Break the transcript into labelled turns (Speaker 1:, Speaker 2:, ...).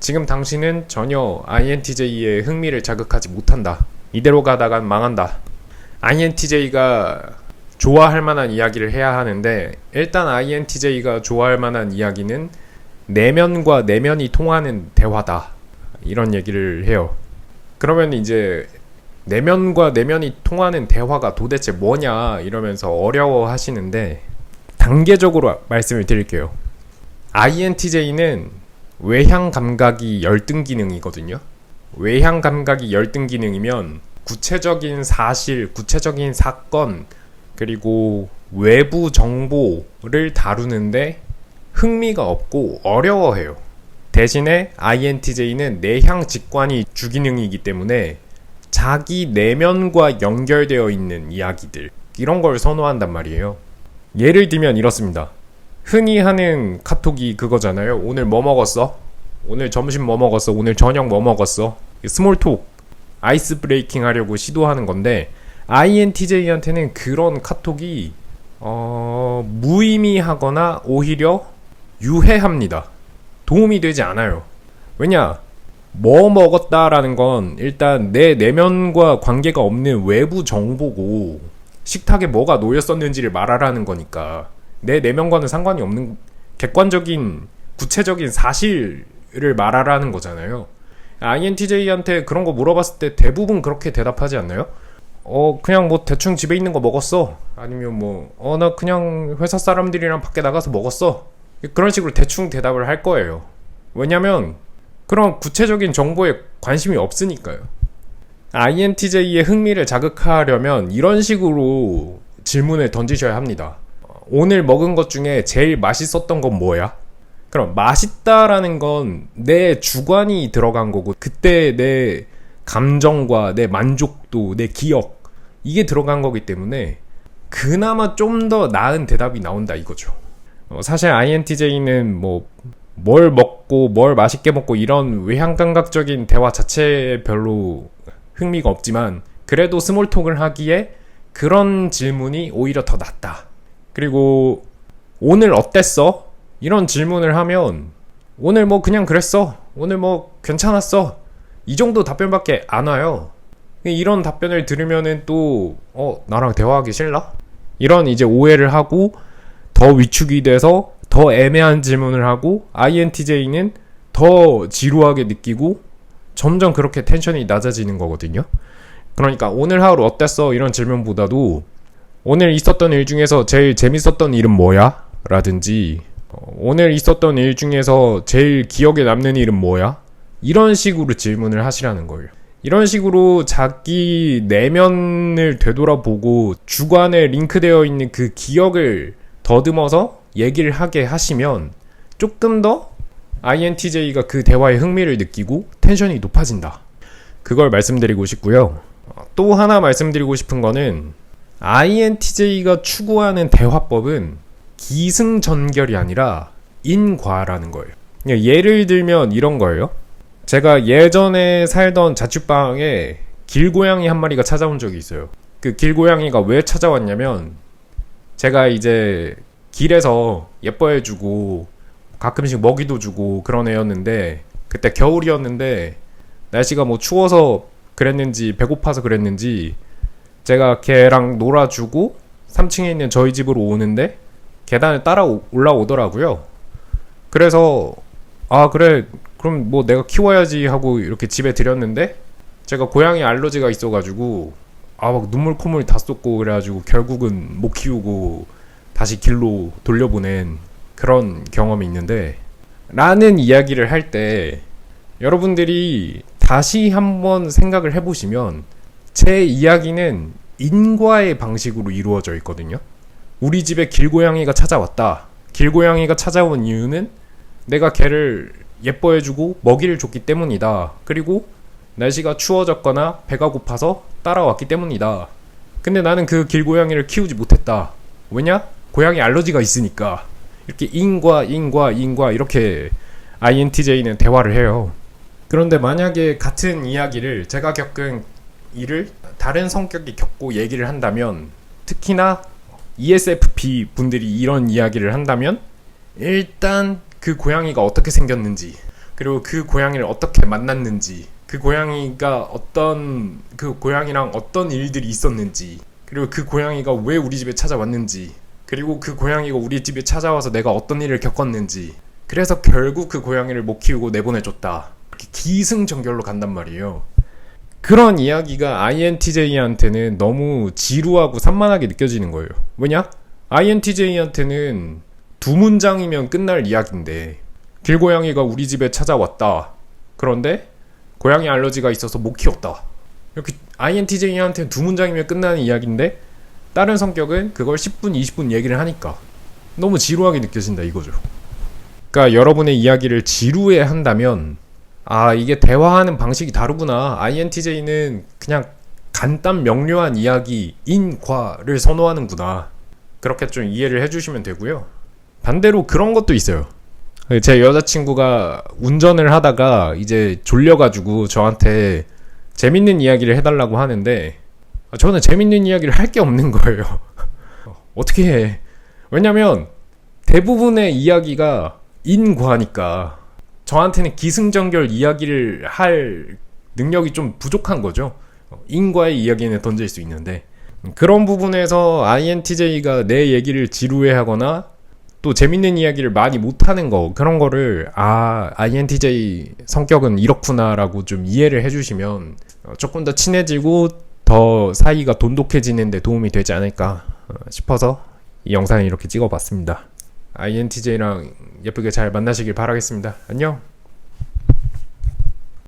Speaker 1: 지금 당신은 전혀 INTJ의 흥미를 자극하지 못한다. 이대로 가다간 망한다. INTJ가 좋아할 만한 이야기를 해야 하는데, 일단 INTJ가 좋아할 만한 이야기는 내면과 내면이 통하는 대화다. 이런 얘기를 해요. 그러면 이제 내면과 내면이 통하는 대화가 도대체 뭐냐 이러면서 어려워 하시는데, 단계적으로 말씀을 드릴게요. INTJ는 외향 감각이 열등 기능이거든요. 외향 감각이 열등 기능이면 구체적인 사실, 구체적인 사건, 그리고 외부 정보를 다루는데 흥미가 없고 어려워해요. 대신에 INTJ는 내향 직관이 주기능이기 때문에 자기 내면과 연결되어 있는 이야기들, 이런 걸 선호한단 말이에요. 예를 들면 이렇습니다. 흔히 하는 카톡이 그거잖아요. 오늘 뭐 먹었어? 오늘 점심 뭐 먹었어? 오늘 저녁 뭐 먹었어? 스몰톡, 아이스 브레이킹 하려고 시도하는 건데, INTJ한테는 그런 카톡이 무의미하거나 오히려 유해합니다. 도움이 되지 않아요. 왜냐? 뭐 먹었다라는 건 일단 내 내면과 관계가 없는 외부 정보고, 식탁에 뭐가 놓였었는지를 말하라는 거니까 내 내면과는 상관이 없는 객관적인 구체적인 사실을 말하라는 거잖아요. INTJ한테 그런 거 물어봤을 때 대부분 그렇게 대답하지 않나요? 그냥 뭐 대충 집에 있는 거 먹었어. 아니면 나 그냥 회사 사람들이랑 밖에 나가서 먹었어. 그런 식으로 대충 대답을 할 거예요. 왜냐면 그런 구체적인 정보에 관심이 없으니까요. INTJ의 흥미를 자극하려면 이런 식으로 질문을 던지셔야 합니다. 오늘 먹은 것 중에 제일 맛있었던 건 뭐야? 그럼 맛있다라는 건 내 주관이 들어간 거고, 그때 내 감정과 내 만족도, 내 기억, 이게 들어간 거기 때문에 그나마 좀 더 나은 대답이 나온다 이거죠. 사실 INTJ는 뭘 먹고 뭘 맛있게 먹고 이런 외향감각적인 대화 자체에 별로 흥미가 없지만, 그래도 스몰톡을 하기에 그런 질문이 오히려 더 낫다. 그리고 오늘 어땠어? 이런 질문을 하면 오늘 그냥 그랬어. 오늘 괜찮았어. 이 정도 답변밖에 안 와요. 이런 답변을 들으면은 또 나랑 대화하기 싫나? 이런 이제 오해를 하고 더 위축이 돼서 더 애매한 질문을 하고, INTJ는 더 지루하게 느끼고 점점 그렇게 텐션이 낮아지는 거거든요. 그러니까 오늘 하루 어땠어? 이런 질문보다도 오늘 있었던 일 중에서 제일 재밌었던 일은 뭐야? 라든지 오늘 있었던 일 중에서 제일 기억에 남는 일은 뭐야? 이런 식으로 질문을 하시라는 거예요. 이런 식으로 자기 내면을 되돌아보고 주관에 링크되어 있는 그 기억을 더듬어서 얘기를 하게 하시면 조금 더 INTJ가 그 대화에 흥미를 느끼고 텐션이 높아진다. 그걸 말씀드리고 싶고요. 또 하나 말씀드리고 싶은 거는, INTJ가 추구하는 대화법은 기승전결이 아니라 인과라는 거예요. 예를 들면 이런 거예요. 제가 예전에 살던 자취방에 길고양이 한 마리가 찾아온 적이 있어요. 그 길고양이가 왜 찾아왔냐면, 제가 이제 길에서 예뻐해주고 가끔씩 먹이도 주고 그런 애였는데, 그때 겨울이었는데 날씨가 추워서 그랬는지 배고파서 그랬는지 제가 걔랑 놀아주고 3층에 있는 저희 집으로 오는데 계단을 따라 올라오더라고요. 그래서 그래, 그럼 내가 키워야지 하고 이렇게 집에 들였는데, 제가 고양이 알러지가 있어가지고 막 눈물 콧물 다 쏟고 그래가지고 결국은 못 키우고 다시 길로 돌려보낸 그런 경험이 있는데, 라는 이야기를 할 때 여러분들이 다시 한번 생각을 해보시면 제 이야기는 인과의 방식으로 이루어져 있거든요. 우리 집에 길고양이가 찾아왔다. 길고양이가 찾아온 이유는 내가 걔를 예뻐해주고 먹이를 줬기 때문이다. 그리고 날씨가 추워졌거나 배가 고파서 따라왔기 때문이다. 근데 나는 그 길고양이를 키우지 못했다. 왜냐? 고양이 알러지가 있으니까. 이렇게 인과 이렇게 INTJ는 대화를 해요. 그런데 만약에 같은 이야기를, 제가 겪은 일을 다른 성격이 겪고 얘기를 한다면, 특히나 ESFP 분들이 이런 이야기를 한다면, 일단 그 고양이가 어떻게 생겼는지, 그리고 그 고양이를 어떻게 만났는지, 그 고양이랑 어떤 일들이 있었는지, 그리고 그 고양이가 왜 우리 집에 찾아왔는지, 그리고 그 고양이가 우리 집에 찾아와서 내가 어떤 일을 겪었는지, 그래서 결국 그 고양이를 못 키우고 내보내줬다. 이렇게 기승전결로 간단 말이에요. 그런 이야기가 INTJ한테는 너무 지루하고 산만하게 느껴지는 거예요. 왜냐? INTJ한테는 두 문장이면 끝날 이야기인데, 길고양이가 우리 집에 찾아왔다. 그런데 고양이 알러지가 있어서 못 키웠다. 이렇게 INTJ한테는 두 문장이면 끝나는 이야기인데, 다른 성격은 그걸 10분, 20분 얘기를 하니까 너무 지루하게 느껴진다 이거죠. 그러니까 여러분의 이야기를 지루해 한다면, 아, 이게 대화하는 방식이 다르구나. INTJ는 그냥 간단 명료한 이야기, 인과를 선호하는구나. 그렇게 좀 이해를 해주시면 되고요. 반대로 그런 것도 있어요. 제 여자친구가 운전을 하다가 이제 졸려가지고 저한테 재밌는 이야기를 해달라고 하는데, 저는 재밌는 이야기를 할 게 없는 거예요. 어떻게 해? 왜냐면 대부분의 이야기가 인과니까 저한테는 기승전결 이야기를 할 능력이 좀 부족한 거죠. 인과의 이야기는 던질 수 있는데, 그런 부분에서 INTJ가 내 얘기를 지루해하거나 또 재밌는 이야기를 많이 못하는 거, 그런 거를 INTJ 성격은 이렇구나라고 좀 이해를 해주시면 조금 더 친해지고 더 사이가 돈독해지는 데 도움이 되지 않을까 싶어서 이 영상을 이렇게 찍어봤습니다. INTJ랑 예쁘게 잘 만나시길 바라겠습니다. 안녕.